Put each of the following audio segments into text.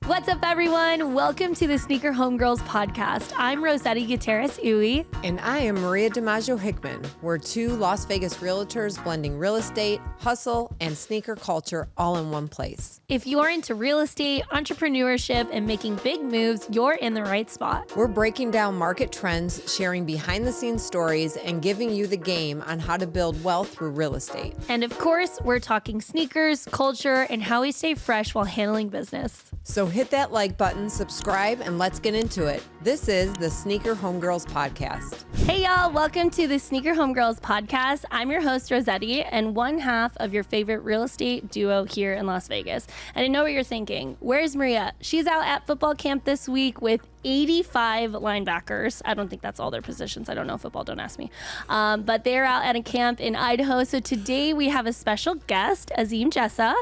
What's up, everyone? Welcome to the Sneaker Homegirls podcast. I'm Rossetti Gutierrez-Uy. And I am Maria DiMaggio Hickman. We're two Las Vegas realtors blending real estate, hustle, and sneaker culture all in one place. If you're into real estate, entrepreneurship, and making big moves, you're in the right spot. We're breaking down market trends, sharing behind-the-scenes stories, and giving you the game on how to build wealth through real estate. And of course, we're talking sneakers, culture, and how we stay fresh while handling business. So hit that like button, subscribe, and let's get into it. This is the Sneaker Homegirls podcast. Hey, y'all. Welcome to the Sneaker Homegirls podcast. I'm your host, Rossetti, and one half of your favorite real estate duo here in Las Vegas. And I know what you're thinking. Where's Maria? She's out at football camp this week with 85 linebackers. I don't think that's all their positions. I don't know football, don't ask me. But they're out at a camp in Idaho. So today we have a special guest, Azim Jessa.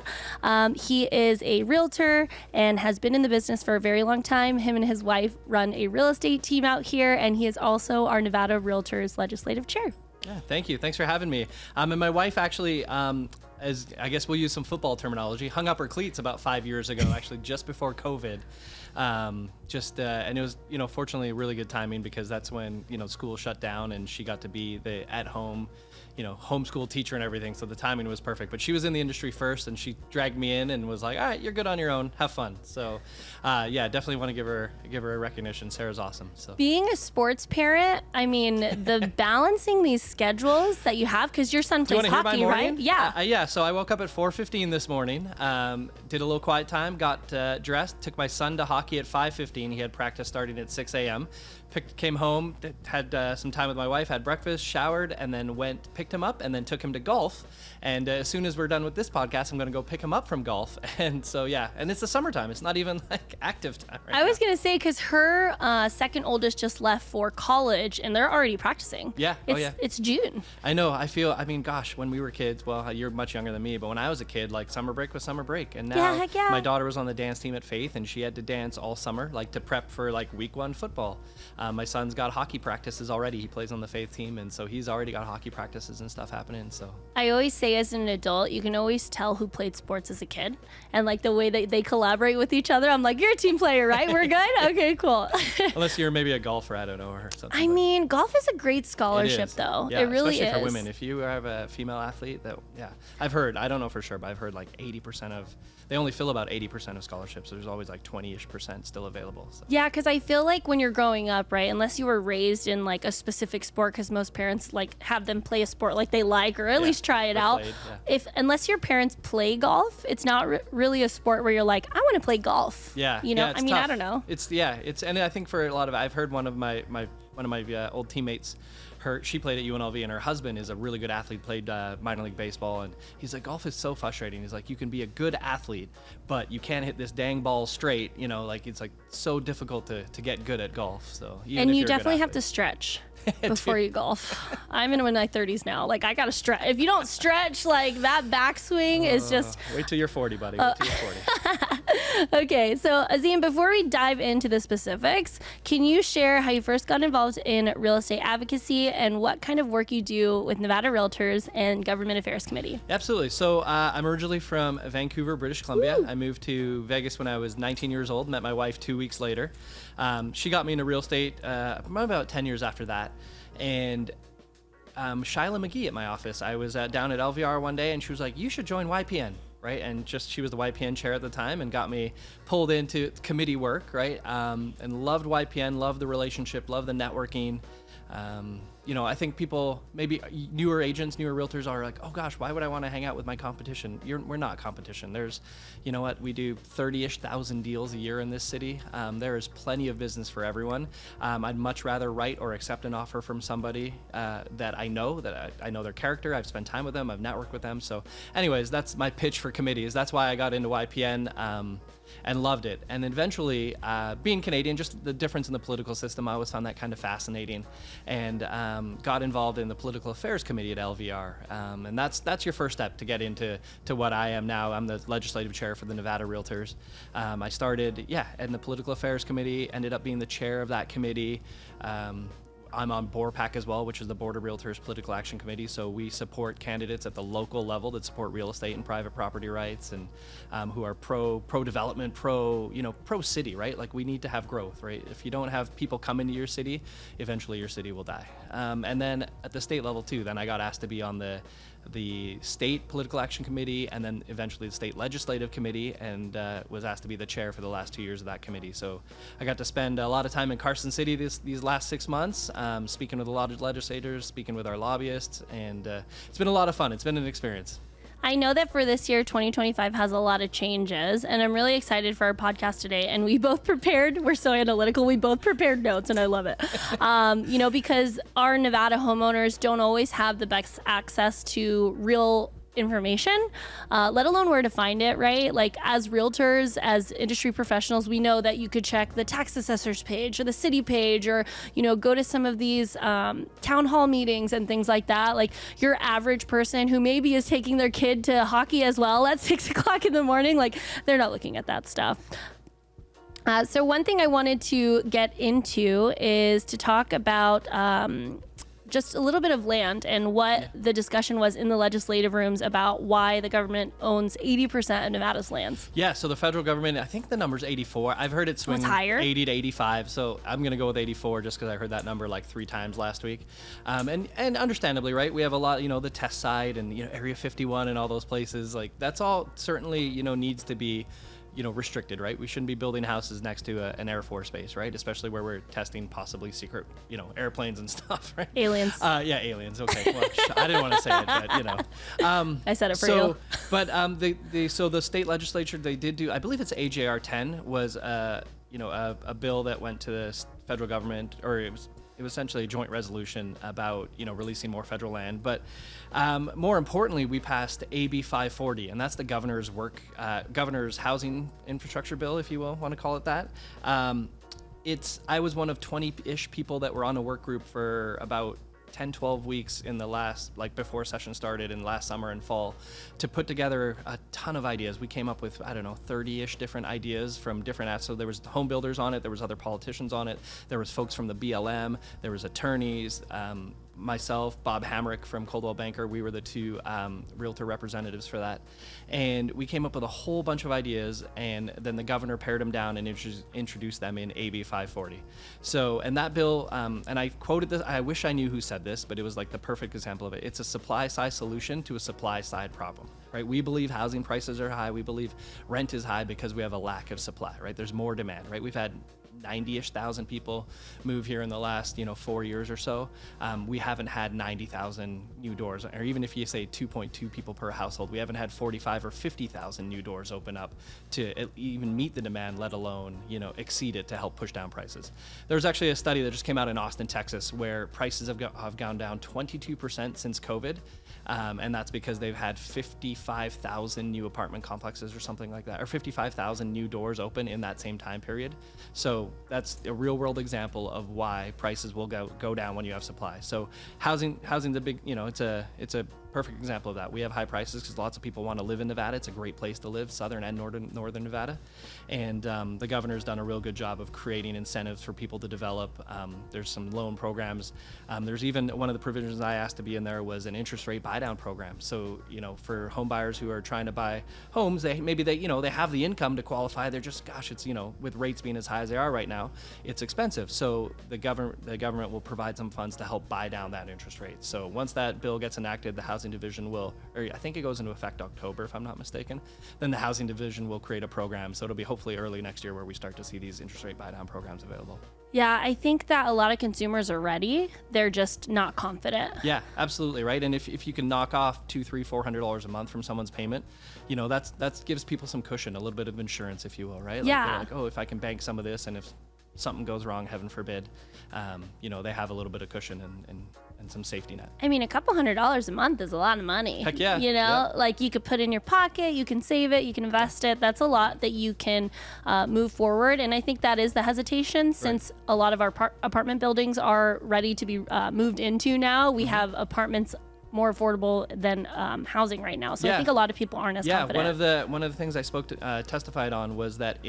He is a realtor and has been in the business for a very long time. Him and his wife run a real estate team out here, and he is also our Nevada REALTORS legislative chair. Yeah, thank you. Thanks for having me. And my wife actually, as I guess we'll use some football terminology, hung up her cleats about 5 years ago, actually just before COVID. And it was, fortunately really good timing because that's when, school shut down and she got to be the at-home, homeschool teacher and everything. So the timing was perfect. But she was in the industry first and she dragged me in and was like, all right, you're good on your own. Have fun. So, definitely want to give her a recognition. Sarah's awesome. So being a sports parent, I mean, the balancing these schedules that you have, because your son plays hockey, right? Yeah. Yeah. So I woke up at 4:15 this morning, did a little quiet time, got dressed, took my son to hockey at 5:15. He had practice starting at 6 a.m. Came home, had some time with my wife, had breakfast, showered, and then picked him up, and then took him to golf. And as soon as we're done with this podcast, I'm going to go pick him up from golf. And so, and it's the summertime. It's not even like active time right I was going to say, because her second oldest just left for college, and they're already practicing. Yeah. It's June. I know. Gosh, when we were kids, well, you're much younger than me, but when I was a kid, like summer break was summer break. And now my daughter was on the dance team at Faith, and she had to dance all summer, like to prep for like week 1 football. My son's got hockey practices already. He plays on the Faith team, and so he's already got hockey practices and stuff happening. So I always say, as an adult, you can always tell who played sports as a kid, and like the way that they collaborate with each other. I'm like, you're a team player, right? We're good. Okay, cool. Unless you're maybe a golfer, I don't know, or something. I mean, golf is a great scholarship, though. Yeah, it really especially is. for women. If you have a female athlete, I've heard. I don't know for sure, but I've heard like 80% of. They only fill about 80% of scholarships, so there's always like 20-ish% still available. So. Yeah, because I feel like when you're growing up, right, unless you were raised in like a specific sport, because most parents like have them play a sport like they like, or at least try it out. Unless your parents play golf, it's not really a sport where you're like, I want to play golf. Yeah. I mean, tough. I don't know. And I think for a lot of, I've heard one of my old teammates. She played at UNLV, and her husband is a really good athlete, played minor league baseball, and he's like, golf is so frustrating. He's like, you can be a good athlete, but you can't hit this dang ball straight, like it's like so difficult to get good at golf. So and you definitely have to stretch before you golf. I'm in my 30s now. Like, I gotta stretch. If you don't stretch, like that backswing is just. Wait till you're 40, buddy. Wait till you're 40. Okay, so Azim, before we dive into the specifics, can you share how you first got involved in real estate advocacy and what kind of work you do with Nevada REALTORS and Government Affairs Committee? Absolutely. So I'm originally from Vancouver, British Columbia. Woo! I moved to Vegas when I was 19 years old, met my wife 2 weeks later. She got me into real estate about 10 years after that. And Shyla McGee at my office, I was down at LVR one day, and she was like, you should join YPN. Right, and she was the YPN chair at the time, and got me pulled into committee work, right? And loved YPN, loved the relationship, loved the networking. I think people, maybe newer agents, newer realtors are like, oh gosh, why would I want to hang out with my competition? We're not competition. There's, we do 30-ish thousand deals a year in this city. There is plenty of business for everyone. I'd much rather write or accept an offer from somebody that I know their character. I've spent time with them. I've networked with them. So anyways, that's my pitch for committees. That's why I got into YPN. And loved it. And eventually, being Canadian, just the difference in the political system, I always found that kind of fascinating, and got involved in the Political Affairs Committee at LVR. And that's your first step to get into what I am now. I'm the legislative chair for the Nevada REALTORS. I started, in the Political Affairs Committee, ended up being the chair of that committee. I'm on BORPAC as well, which is the Board of Realtors Political Action Committee. So we support candidates at the local level that support real estate and private property rights, and who are pro development, pro city, right? Like, we need to have growth, right? If you don't have people come into your city, eventually your city will die. And then at the state level too, then I got asked to be on the state political action committee, and then eventually the state legislative committee, and was asked to be the chair for the last 2 years of that committee. So I got to spend a lot of time in Carson City these last 6 months, speaking with a lot of legislators, speaking with our lobbyists, and it's been a lot of fun. It's been an experience. I know that for this year, 2025 has a lot of changes, and I'm really excited for our podcast today. And we both prepared, we're so analytical, we both prepared notes, and I love it. Because our Nevada homeowners don't always have the best access to real information, let alone where to find it, right? Like, as realtors, as industry professionals, we know that you could check the tax assessor's page or the city page, or, go to some of these town hall meetings and things like that. Like, your average person who maybe is taking their kid to hockey as well at 6 o'clock in the morning, like, they're not looking at that stuff. So one thing I wanted to get into is to talk about just a little bit of land and what the discussion was in the legislative rooms about why the government owns 80% of Nevada's lands. Yeah, so the federal government, I think the number's 84. I've heard it swing higher. 80 to 85, so I'm going to go with 84 just because I heard that number like 3 times last week. And understandably, right, we have a lot, the test site and, Area 51 and all those places. Like, that's all certainly, needs to be restricted, right? We shouldn't be building houses next to an Air Force base, right? Especially where we're testing possibly secret, airplanes and stuff, right? Aliens. Yeah, aliens. Okay. Well, I didn't want to say it, but I said it for you. But so the state legislature, they did do, I believe it's AJR 10 was a bill that went to the federal government, or it was essentially a joint resolution about releasing more federal land. But more importantly, we passed AB 540, and that's the governor's housing infrastructure bill, if you will want to call it that. I was one of 20-ish people that were on a work group for about 10-12 weeks in the last, before session started in last summer and fall, to put together a ton of ideas. We came up with 30-ish different ideas from different, so there was home builders on it, there was other politicians on it, there was folks from the BLM, there was attorneys, myself, Bob Hamrick from Coldwell Banker, we were the 2 realtor representatives for that. And we came up with a whole bunch of ideas, and then the governor pared them down and introduced them in AB 540. So, and that bill, and I quoted this, I wish I knew who said this, but it was like the perfect example of it. It's a supply side solution to a supply side problem, right? We believe housing prices are high. We believe rent is high because we have a lack of supply, right? There's more demand, right? We've had 90-ish thousand people move here in the last 4 years or so. We haven't had 90,000 new doors, or even if you say 2.2 people per household, we haven't had 45 or 50,000 new doors open up to even meet the demand, let alone exceed it to help push down prices. There's actually a study that just came out in Austin, Texas, where prices have gone down 22% since COVID. And that's because they've had 55,000 new apartment complexes or something like that, or 55,000 new doors open in that same time period. So that's a real world example of why prices will go down when you have supply. So housing's a big, it's a perfect example of that. We have high prices because lots of people want to live in Nevada. It's a great place to live, southern and northern Nevada. And the governor's done a real good job of creating incentives for people to develop. There's some loan programs. There's even one of the provisions I asked to be in there was an interest rate buy down program. So, for home buyers who are trying to buy homes, they have the income to qualify. They're just, it's, with rates being as high as they are right now, it's expensive. So the government will provide some funds to help buy down that interest rate. So once that bill gets enacted, the Housing Division will, or I think it goes into effect October if I'm not mistaken, then the Housing Division will create a program. So it'll be hopefully early next year where we start to see these interest rate buy down programs available. Yeah, I think that a lot of consumers are ready. They're just not confident. Yeah, absolutely, right. And if you can knock off $200, $300, $400 a month from someone's payment, that gives people some cushion, a little bit of insurance, if you will, right? Yeah. Like, if I can bank some of this, and if something goes wrong, heaven forbid, they have a little bit of cushion and some safety net. I mean, a couple $100 a month is a lot of money. Heck yeah. Like you could put in your pocket, you can save it, you can invest it. That's a lot that you can move forward. And I think that is the hesitation since a lot of our apartment buildings are ready to be moved into now. We have apartments more affordable than housing right now. So I think a lot of people aren't as confident. One of the things I testified on was that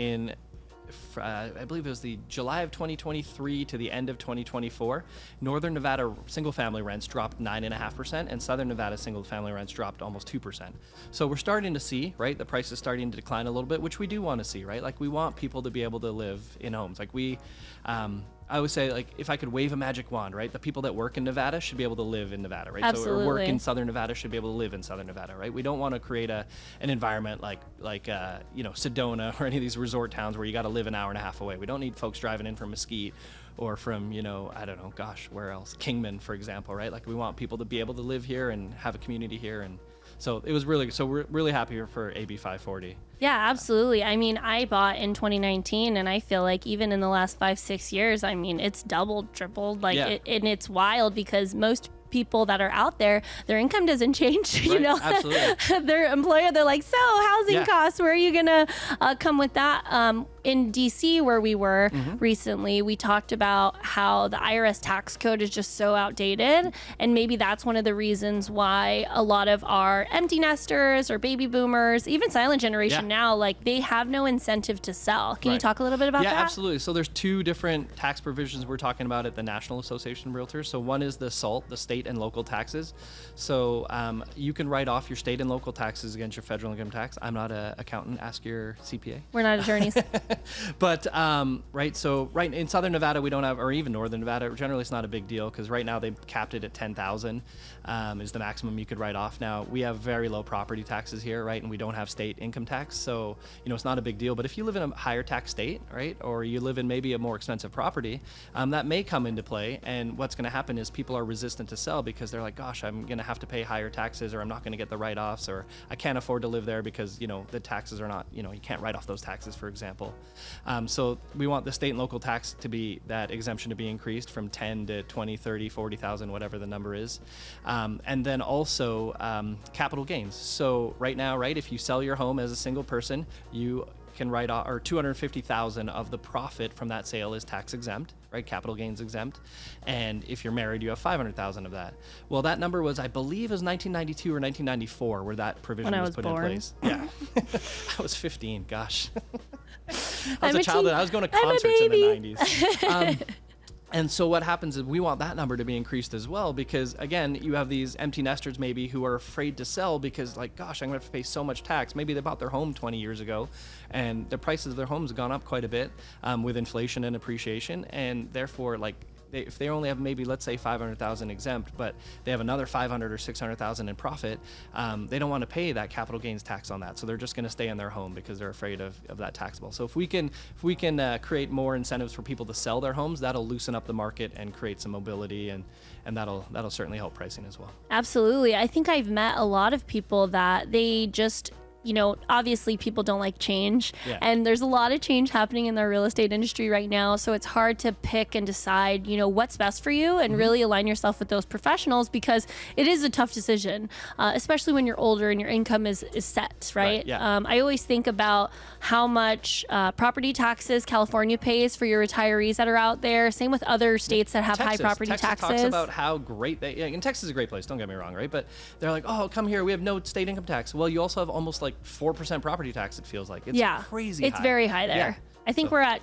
I believe it was the July of 2023 to the end of 2024, Northern Nevada single-family rents dropped 9.5%, and Southern Nevada single-family rents dropped almost 2%. So we're starting to see, right, the price is starting to decline a little bit, which we do want to see, right? Like we want people to be able to live in homes. Like I would say, like, if I could wave a magic wand, right, the people that work in Nevada should be able to live in Nevada, right? Absolutely. So, or work in Southern Nevada should be able to live in Southern Nevada, right? We don't want to create an environment like Sedona or any of these resort towns where you got to live an hour and a half away. We don't need folks driving in from Mesquite or from, I don't know, gosh, where else? Kingman, for example, right? Like we want people to be able to live here and have a community here. And so we're really happy for AB 540. Yeah, absolutely. I mean, I bought in 2019, and I feel like even in the last 5-6 years, I mean, it's doubled, tripled, and it's wild because most people that are out there, their income doesn't change. Right, absolutely. Their employer, they're like, so housing costs, where are you gonna come with that? In DC, where we were recently, we talked about how the IRS tax code is just so outdated, and maybe that's one of the reasons why a lot of our empty nesters or baby boomers, even silent generation now, like they have no incentive to sell. Can you talk a little bit about that? Yeah, absolutely. So there's two different tax provisions we're talking about at the National Association of Realtors. So one is the SALT, the state and local taxes. So you can write off your state and local taxes against your federal income tax. I'm not an accountant. Ask your CPA. We're not attorneys. But so in Southern Nevada we don't have, or even Northern Nevada, generally it's not a big deal because right now they've capped it at 10,000 is the maximum you could write off. Now we have very low property taxes here, right, and we don't have state income tax, so it's not a big deal. But if you live in a higher tax state, right, or you live in maybe a more expensive property, that may come into play. And what's going to happen is people are resistant to sell because they're like, gosh, I'm going to have to pay higher taxes, or I'm not going to get the write-offs, or I can't afford to live there because the taxes are not, you can't write off those taxes, for example. So we want the state and local tax to be, that exemption to be increased from 10 to 20, 30, 40,000, whatever the number is. And then also capital gains. So right now, right, if you sell your home as a single person, you can write off, or 250,000 of the profit from that sale is tax exempt, right? Capital gains exempt. And if you're married, you have 500,000 of that. Well, that number was, I believe, it was 1992 or 1994 where that provision was put in place. Yeah, I was 15. Gosh. I was a child. I was going to concerts in the 90s. And so what happens is we want that number to be increased as well, because again, you have these empty nesters maybe who are afraid to sell because, like, gosh, I'm going to have to pay so much tax. Maybe they bought their home 20 years ago and the prices of their homes have gone up quite a bit with inflation and appreciation. And therefore, like, if they only have maybe, let's say, 500,000 exempt, but they have another 500 or 600,000 in profit, they don't want to pay that capital gains tax on that. So they're just going to stay in their home because they're afraid of that taxable. So if we can create more incentives for people to sell their homes, that'll loosen up the market and create some mobility, and that'll certainly help pricing as well. Absolutely. I think I've met a lot of people that they just, obviously people don't like change, and there's a lot of change happening in the real estate industry right now. So it's hard to pick and decide, what's best for you, and really align yourself with those professionals, because it is a tough decision, especially when you're older and your income is set, right? I always think about how much property taxes California pays for your retirees that are out there. Same with other states that have high property taxes. Texas talks about how great and Texas is a great place, don't get me wrong, right? But they're like, oh, come here, we have no state income tax. Well, you also have almost like 4% property tax, it feels like. It's crazy It's high. Very high there. Yeah. I think we're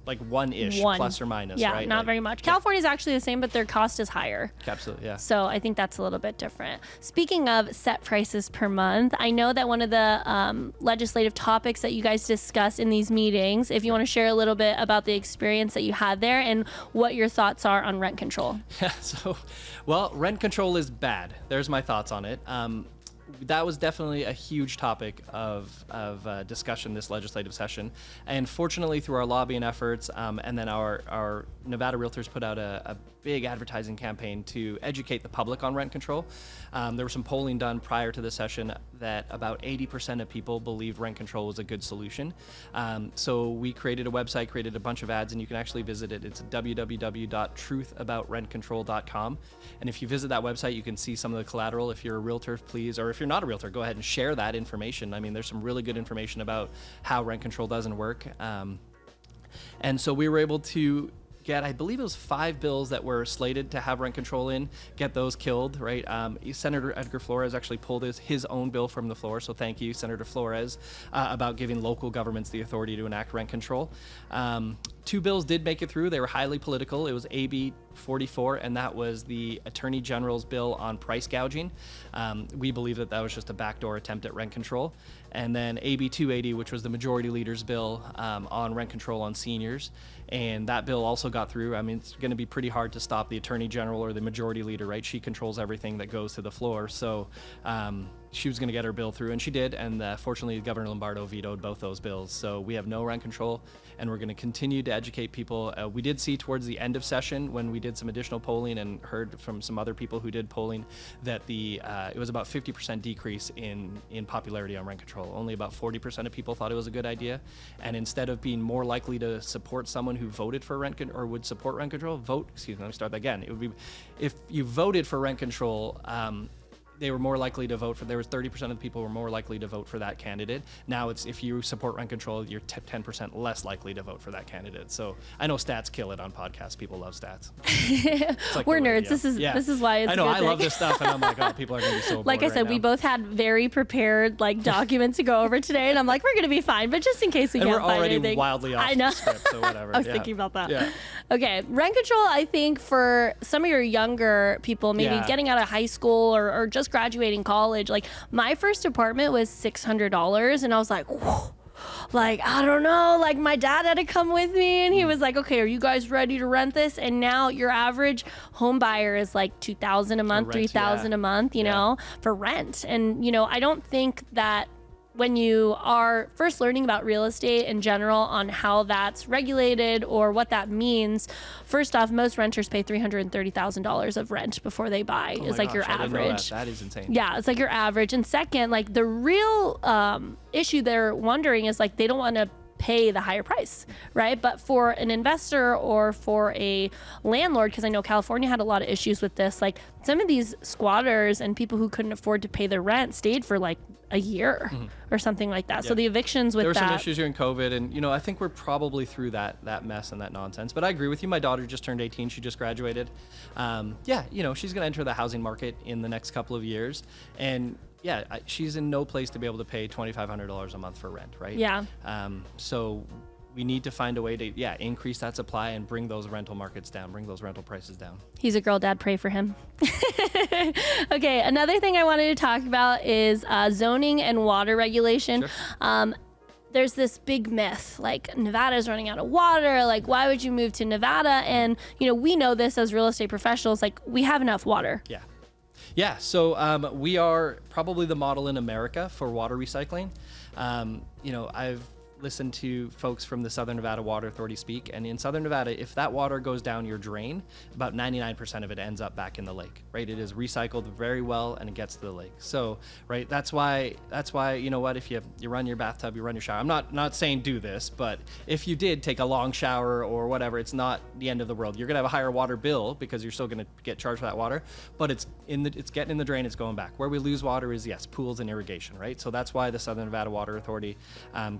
like one-ish, plus or minus, right? Not very much. California's actually the same, but their cost is higher. Absolutely, yeah. So I think that's a little bit different. Speaking of set prices per month, I know that one of the legislative topics that you guys discuss in these meetings, if you want to share a little bit about the experience that you had there and what your thoughts are on rent control. Yeah, rent control is bad. There's my thoughts on it. That was definitely a huge topic of discussion this legislative session. And fortunately, through our lobbying efforts, and then our Nevada Realtors put out a big advertising campaign to educate the public on rent control. There was some polling done prior to the session that about 80% of people believed rent control was a good solution. So we created a website, created a bunch of ads, and you can actually visit it. It's www.truthaboutrentcontrol.com. And if you visit that website, you can see some of the collateral. If you're a realtor, please, or if you're not a realtor, go ahead and share that information. I mean, there's some really good information about how rent control doesn't work. And so we were able to get, I believe it was 5 bills that were slated to have rent control in, get those killed, right? Senator Edgar Flores actually pulled his own bill from the floor, so thank you, Senator Flores, about giving local governments the authority to enact rent control. 2 bills did make it through. They were highly political. It was AB 44, and that was the Attorney General's bill on price gouging. We believe that was just a backdoor attempt at rent control. And then AB 280, which was the Majority Leader's bill on rent control on seniors. And that bill also got through. I mean, it's going to be pretty hard to stop the Attorney General or the Majority Leader, right? She controls everything that goes to the floor. So she was going to get her bill through, and she did. And fortunately, Governor Lombardo vetoed both those bills. So we have no rent control, and we're going to continue to educate people. We did see towards the end of session, when we did some additional polling and heard from some other people who did polling, that it was about 50% decrease in popularity on rent control. Only about 40% of people thought it was a good idea. And instead of being more likely to support someone who voted for or would support rent control, let me start that again. It would be, if you voted for rent control, they were more likely to vote for, there was 30% of the people were more likely to vote for that candidate. Now it's, if you support rent control, you're 10% less likely to vote for that candidate. So I know stats kill it on podcasts. People love stats. Like we're nerds. This is why it's I know, a good I thing. love this stuff, and I'm like, oh, people are going to be so bored Like I said, right we now. both had very prepared documents to go over today, and I'm like, we're going to be fine. But just in case we And can't we're find already anything. wildly off I know. script, so whatever. I was thinking about that. Yeah. Okay, rent control, I think for some of your younger people, maybe getting out of high school or just graduating college, like my first apartment was $600, and I was like, whoa. Like, I don't know, like my dad had to come with me, and he was like, okay, are you guys ready to rent this? And now your average home buyer is like $2,000 a month, rent, $3,000 a month, you know, for rent. And, I don't think that when you are first learning about real estate in general on how that's regulated or what that means, first off, most renters pay $330,000 of rent before they buy. Oh It's my like your gosh, I didn't know average. that is insane. Yeah, it's like your average. And second, like the real issue they're wondering is like they don't want to pay the higher price, right? But for an investor or for a landlord, because I know California had a lot of issues with this, like some of these squatters and people who couldn't afford to pay their rent stayed for like a year or something like that. So the evictions with there were that. some issues during COVID, and I think we're probably through that mess and that nonsense. But I agree with you. My daughter just turned 18; she just graduated. She's going to enter the housing market in the next couple of years, and she's in no place to be able to pay $2,500 a month for rent, right? Yeah. So we need to find a way to increase that supply and bring those rental markets down, bring those rental prices down. He's a girl, Dad. Pray for him. Okay, another thing I wanted to talk about is zoning and water regulation. Sure. There's this big myth, like Nevada's running out of water. Like, why would you move to Nevada? And, we know this as real estate professionals, like we have enough water. Yeah, so we are probably the model in America for water recycling. I've listened to folks from the Southern Nevada Water Authority speak, and in Southern Nevada, if that water goes down your drain, about 99% of it ends up back in the lake, right? It is recycled very well, and it gets to the lake. So, right, that's why, if you run your bathtub, you run your shower. I'm not saying do this, but if you did take a long shower or whatever, it's not the end of the world. You're gonna have a higher water bill because you're still gonna get charged for that water, but it's getting in the drain, it's going back. Where we lose water is, pools and irrigation, right? So that's why the Southern Nevada Water Authority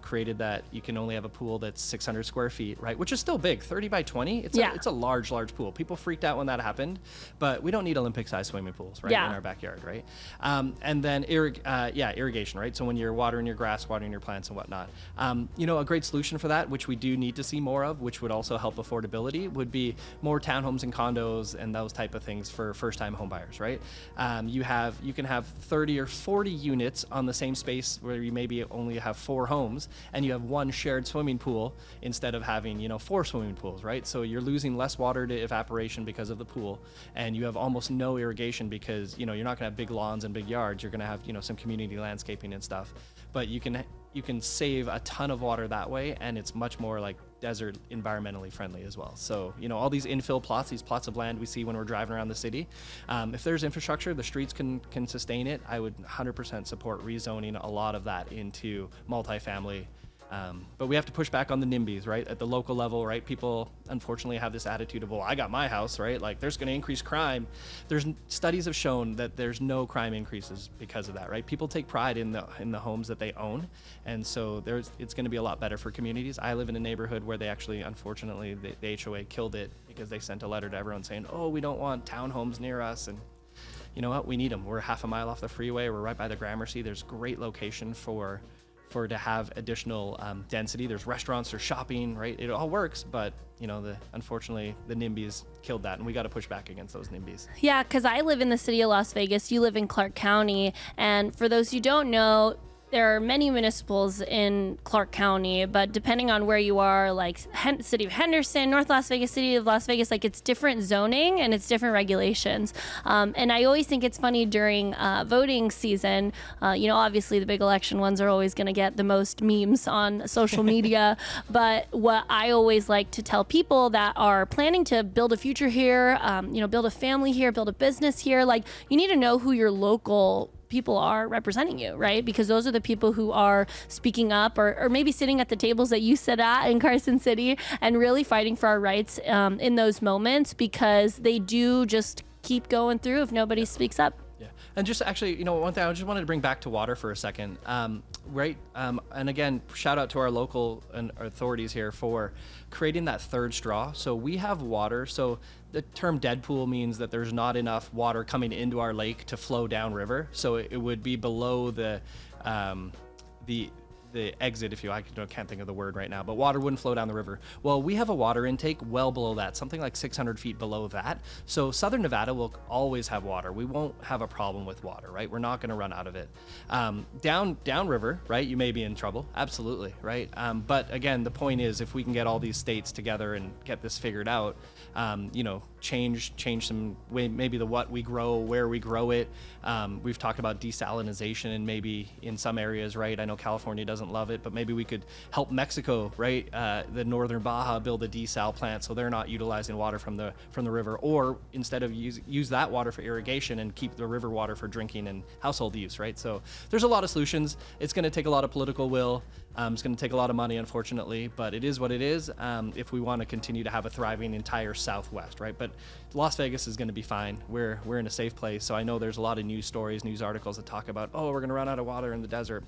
created that you can only have a pool that's 600 square feet, right? Which is still big, 30 by 20. It's a large pool. People freaked out when that happened, but we don't need Olympic-sized swimming pools, right, in our backyard, right? And then irrigation, right? So when you're watering your grass, watering your plants and whatnot, a great solution for that, which we do need to see more of, which would also help affordability, would be more townhomes and condos and those type of things for first-time home buyers, right? You can have 30 or 40 units on the same space where you maybe only have 4 homes, and you have one shared swimming pool instead of having 4 swimming pools, right? So you're losing less water to evaporation because of the pool, and you have almost no irrigation because you're not going to have big lawns and big yards. You're going to have some community landscaping and stuff, but you can save a ton of water that way, and it's much more like desert environmentally friendly as well. So all these infill plots, these plots of land we see when we're driving around the city, if there's infrastructure, the streets can sustain it. I would 100% support rezoning a lot of that into multifamily But we have to push back on the NIMBYs, right? At the local level, right? People unfortunately have this attitude of, well, I got my house, right? Like there's going to increase crime. Studies have shown that there's no crime increases because of that, right? People take pride in the homes that they own, and so it's going to be a lot better for communities. I live in a neighborhood where they actually, unfortunately, the HOA killed it because they sent a letter to everyone saying, oh, we don't want townhomes near us, and you know what? We need them. We're half a mile off the freeway. We're right by the Gramercy. There's great location for to have additional density. There's restaurants, there's shopping, right? It all works, but you know, unfortunately the NIMBYs killed that, and we got to push back against those NIMBYs. Yeah, because I live in the city of Las Vegas. You live in Clark County, and for those who don't know, there are many municipals in Clark County, but depending on where you are, like City of Henderson, North Las Vegas, City of Las Vegas, like it's different zoning and it's different regulations. And I always think it's funny during voting season, obviously the big election ones are always going to get the most memes on social media. But what I always like to tell people that are planning to build a future here, build a family here, build a business here, like you need to know who your local people are representing you, right? Because those are the people who are speaking up or maybe sitting at the tables that you sit at in Carson City and really fighting for our rights in those moments, because they do just keep going through if nobody speaks up. Yeah. And just actually, one thing I just wanted to bring back to water for a second, right? And again, shout out to our local and authorities here for creating that third straw. So we have water. So the term dead pool means that there's not enough water coming into our lake to flow downriver. So it would be below the exit, if I can't think of the word right now, but water wouldn't flow down the river. Well, we have a water intake well below that, something like 600 feet below that. So Southern Nevada will always have water. We won't have a problem with water, right? We're not going to run out of it. Downriver, right? You may be in trouble. Absolutely, right? But again, the point is, if we can get all these states together and get this figured out, change some way, maybe what we grow, where we grow it. We've talked about desalinization and maybe in some areas, right? I know California doesn't love it, but maybe we could help Mexico, right? The northern Baja build a desal plant so they're not utilizing water from the river, or instead of use that water for irrigation and keep the river water for drinking and household use, right? So there's a lot of solutions. It's going to take a lot of political will. It's going to take a lot of money, unfortunately, but it is what it is if we want to continue to have a thriving entire Southwest, right? But Las Vegas is going to be fine. We're in a safe place. So I know there's a lot of news stories, news articles that talk about, we're going to run out of water in the desert.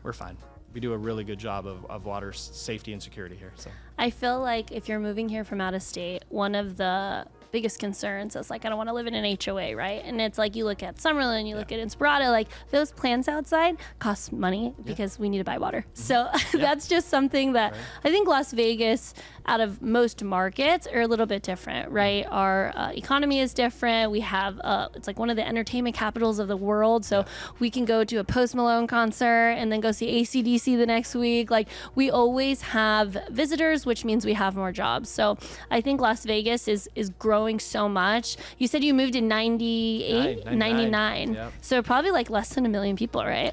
We're fine. We do a really good job of water safety and security here. So I feel like if you're moving here from out of state, one of the biggest concerns is like, I don't want to live in an HOA, right? And it's like, you look at Summerlin, you look at Inspirado, like those plants outside cost money because we need to buy water. Mm-hmm. So that's just something that I think Las Vegas, out of most markets, are a little bit different, right? Our economy is different. We have, it's like one of the entertainment capitals of the world. So we can go to a Post Malone concert and then go see AC/DC the next week. Like we always have visitors, which means we have more jobs. So I think Las Vegas is growing so much. You said you moved in 99. Yep. So probably like less than 1 million people, right?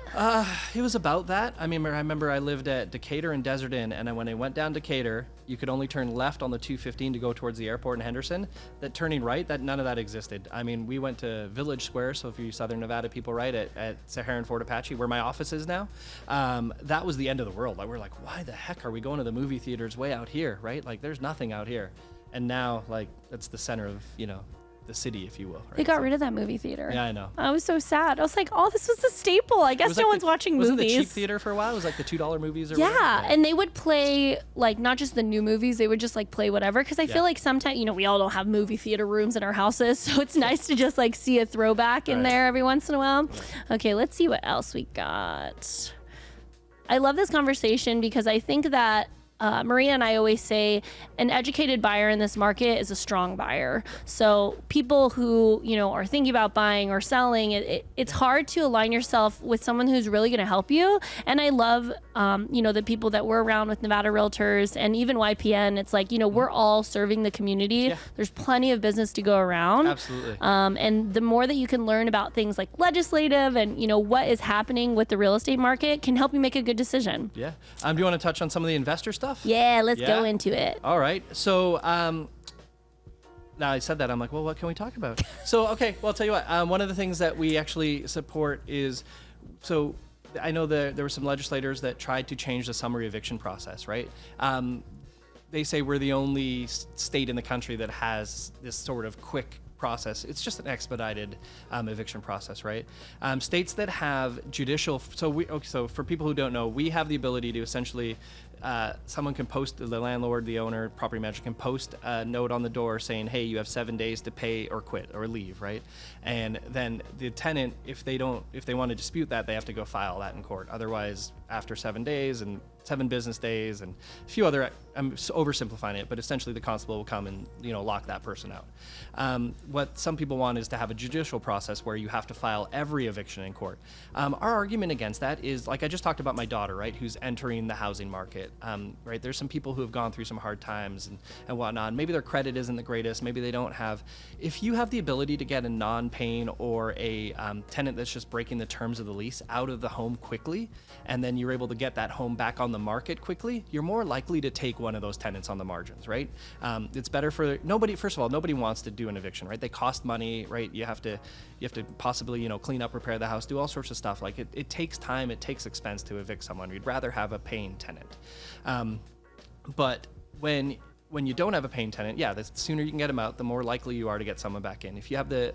It was about that. I mean, I remember I lived at Decatur and Desert Inn, and when I went down Decatur, you could only turn left on the 215 to go towards the airport in Henderson. That turning right, none of that existed. I mean, we went to Village Square, so if you Southern Nevada people, right, at Sahara Fort Apache, where my office is now, that was the end of the world. Like, we're like, why the heck are we going to the movie theaters way out here, right? Like, there's nothing out here. And now, like, that's the center of, the city, if you will. Right? They got rid of that movie theater. Yeah, I know. I was so sad. I was like, this was the staple. I guess no one's watching movies. Wasn't the cheap theater for a while? It was like the $2 movies or whatever? Yeah, and they would play, like, not just the new movies. They would just, like, play whatever. Because I feel like sometimes, we all don't have movie theater rooms in our houses. So it's nice to just, like, see a throwback in there every once in a while. Okay, let's see what else we got. I love this conversation because I think that Maria and I always say an educated buyer in this market is a strong buyer. So people who, are thinking about buying or selling, it's hard to align yourself with someone who's really going to help you. And I love, the people that we're around with Nevada Realtors and even YPN. It's like, we're all serving the community. Yeah. There's plenty of business to go around. Absolutely. And the more that you can learn about things like legislative and, what is happening with the real estate market can help you make a good decision. Yeah. Do you want to touch on some of the investor stuff? Yeah, let's go into it. All right. So now I said that, I'm like, well, what can we talk about? So, okay, well, I'll tell you what. One of the things that we actually support is, so I know there were some legislators that tried to change the summary eviction process, right? They say we're the only state in the country that has this sort of quick process. It's just an expedited eviction process, right? States that have judicial, so for people who don't know, we have the ability to essentially, someone can post, the landlord, the owner, property manager can post a note on the door saying, hey, you have 7 days to pay or quit or leave, right? And then the tenant, if they want to dispute that, they have to go file that in court. Otherwise, after 7 days and 7 business days and a few other, I'm oversimplifying it, but essentially the constable will come and lock that person out. What some people want is to have a judicial process where you have to file every eviction in court. Our argument against that is, like I just talked about my daughter, right, who's entering the housing market, right? There's some people who have gone through some hard times and whatnot. Maybe their credit isn't the greatest. Maybe they don't have. If you have the ability to get a non-paying or a tenant that's just breaking the terms of the lease out of the home quickly, and then you're able to get that home back on the market quickly, you're more likely to take one of those tenants on the margins, right? It's better for nobody. First of all, nobody wants to do an eviction, right? They cost money, right? You have to possibly clean up, repair the house, do all sorts of stuff. Like it takes time, it takes expense to evict someone. We'd rather have a paying tenant. But when you don't have a paying tenant, the sooner you can get them out, the more likely you are to get someone back in. If you have the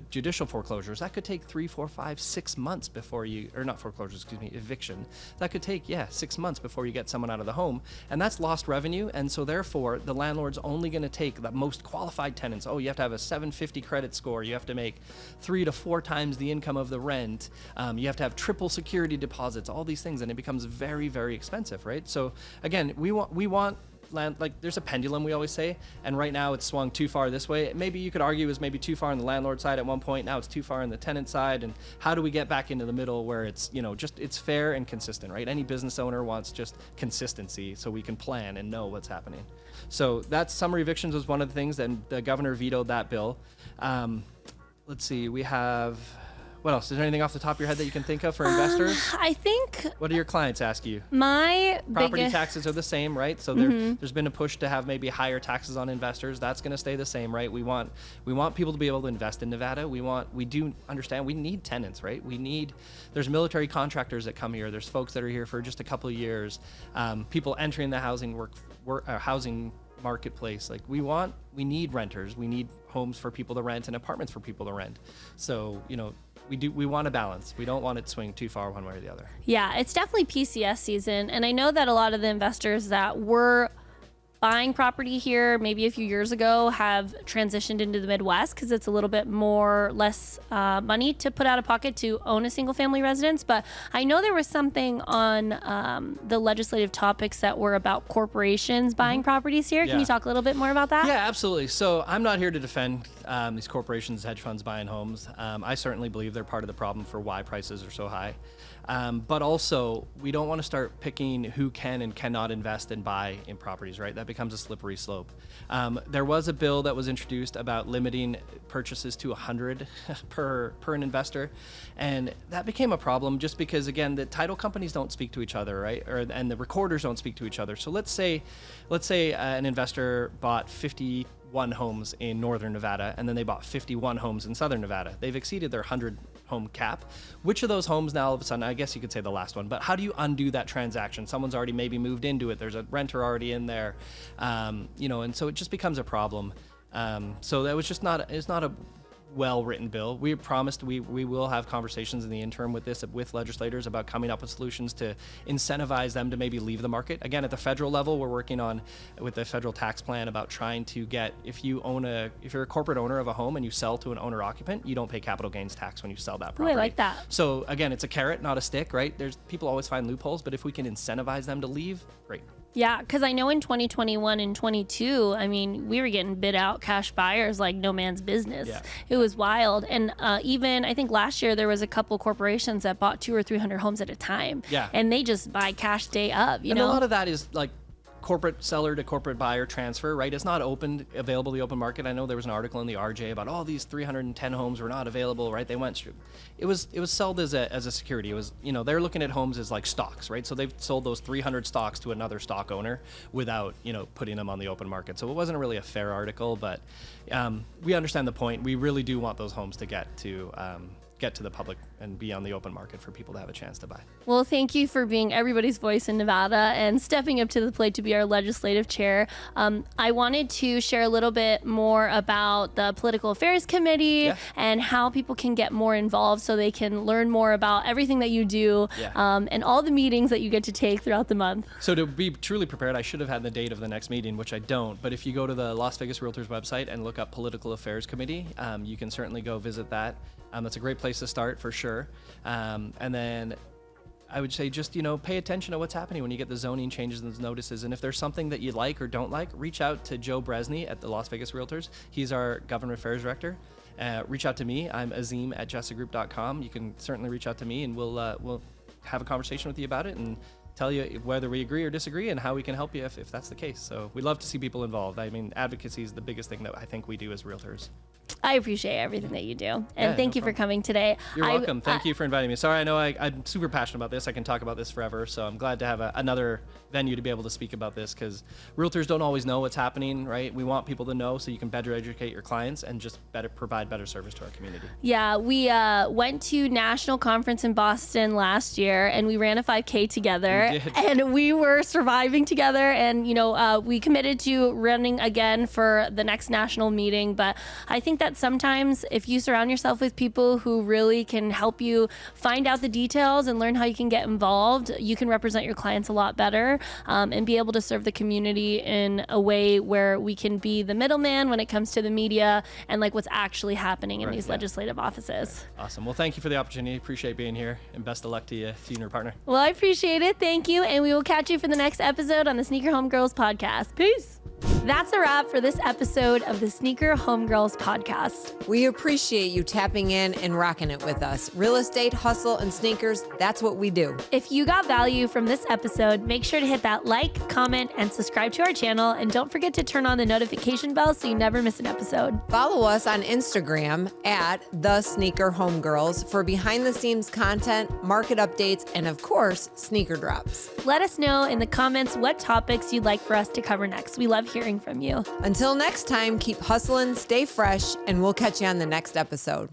judicial foreclosures, that could take 3, 4, 5, 6 months before eviction. That could take, 6 months before you get someone out of the home. And that's lost revenue. And so therefore, the landlord's only going to take the most qualified tenants. Oh, you have to have a 750 credit score. You have to make 3 to 4 times the income of the rent. You have to have triple security deposits, all these things. And it becomes very, very expensive, right? So again, we want land, like there's a pendulum, we always say, and right now it's swung too far this way. Maybe you could argue it was maybe too far on the landlord side at one point. Now it's too far on the tenant side. And how do we get back into the middle where it's it's fair and consistent, right? Any business owner wants just consistency so we can plan and know what's happening. So that's summary evictions was one of the things, and the governor vetoed that bill. Let's see, we have. What else? Is there anything off the top of your head that you can think of for investors? I think. What do your clients ask you? My property taxes are the same, right? So there's been a push to have maybe higher taxes on investors. That's going to stay the same, right? We want people to be able to invest in Nevada. We do understand we need tenants, right? There's military contractors that come here. There's folks that are here for just a couple of years. People entering the housing marketplace. Like we need renters. We need homes for people to rent and apartments for people to rent. So we want a balance. We don't want it to swing too far one way or the other. Yeah, it's definitely PCS season. And I know that a lot of the investors that were buying property here maybe a few years ago have transitioned into the Midwest because it's a little bit less money to put out of pocket to own a single family residence. But I know there was something on the legislative topics that were about corporations buying properties here. Can you talk a little bit more about that? Yeah, absolutely. So I'm not here to defend these corporations, hedge funds buying homes. I certainly believe they're part of the problem for why prices are so high. But also, we don't want to start picking who can and cannot invest and buy in properties, right? That becomes a slippery slope. There was a bill that was introduced about limiting purchases to 100 per an investor, and that became a problem just because, again, the title companies don't speak to each other, right? And the recorders don't speak to each other. So let's say an investor bought 51 homes in northern Nevada, and then they bought 51 homes in southern Nevada. They've exceeded their 100 home cap. Which of those homes now all of a sudden, I guess you could say the last one, but how do you undo that transaction? Someone's already maybe moved into it. There's a renter already in there, and so it just becomes a problem. So that was it's not a well-written bill. We promised we will have conversations in the interim with legislators about coming up with solutions to incentivize them to maybe leave the market. Again, at the federal level, we're working on with the federal tax plan about trying to get, if you're a corporate owner of a home and you sell to an owner occupant, you don't pay capital gains tax when you sell that property. I like that. So again, it's a carrot, not a stick, right? People always find loopholes, but if we can incentivize them to leave, great. Yeah, because I know in 2021 and 22, I mean, we were getting bid out cash buyers like no man's business. Yeah. It was wild. And even, I think last year there was a couple corporations that bought 200 or 300 homes at a time. Yeah. And they just buy cash day up, you know? And a lot of that is like corporate seller to corporate buyer transfer, right? It's not available to the open market. I know there was an article in the RJ about these 310 homes were not available, right? They went through. It was sold as a security. It was, they're looking at homes as like stocks, right? So they've sold those 300 stocks to another stock owner without, putting them on the open market. So it wasn't really a fair article, but we understand the point. We really do want those homes to get to get to the public and be on the open market for people to have a chance to buy. Well, thank you for being everybody's voice in Nevada and stepping up to the plate to be our legislative chair. I wanted to share a little bit more about the Political Affairs Committee and how people can get more involved so they can learn more about everything that you do and all the meetings that you get to take throughout the month. So to be truly prepared, I should have had the date of the next meeting, which I don't. But if you go to the Las Vegas Realtors website and look up Political Affairs Committee, you can certainly go visit that. That's a great place to start for sure. And then I would say just, pay attention to what's happening when you get the zoning changes and notices. And if there's something that you like or don't like, reach out to Joe Bresney at the Las Vegas Realtors. He's our Government Affairs Director. Reach out to me. I'm Azim at jessagroup.com. You can certainly reach out to me and we'll have a conversation with you about it and tell you whether we agree or disagree and how we can help you if that's the case. So we'd love to see people involved. I mean, advocacy is the biggest thing that I think we do as realtors. I appreciate everything that you do. And thank you for coming today. You're welcome. Thank you for inviting me. Sorry, I know I'm super passionate about this. I can talk about this forever. So I'm glad to have another venue to be able to speak about this because realtors don't always know what's happening, right? We want people to know so you can better educate your clients and just provide better service to our community. Yeah, we went to National Conference in Boston last year and we ran a 5K together. We did. And we were surviving together. And, we committed to running again for the next national meeting. But I think that sometimes if you surround yourself with people who really can help you find out the details and learn how you can get involved, you can represent your clients a lot better and be able to serve the community in a way where we can be the middleman when it comes to the media and like what's actually happening in these legislative offices. Right. Awesome. Well, thank you for the opportunity. Appreciate being here and best of luck to you and your partner. Well, I appreciate it. Thank you. And we will catch you for the next episode on the Sneaker Homegirls podcast. Peace. That's a wrap for this episode of the Sneaker Homegirls podcast. We appreciate you tapping in and rocking it with us. Real estate, hustle, and sneakers, that's what we do. If you got value from this episode, make sure to hit that like, comment, and subscribe to our channel. And don't forget to turn on the notification bell so you never miss an episode. Follow us on Instagram at The Sneaker Homegirls for behind-the-scenes content, market updates, and of course, sneaker drops. Let us know in the comments what topics you'd like for us to cover next. We love hearing from you. Until next time, keep hustling, stay fresh, and we'll catch you on the next episode.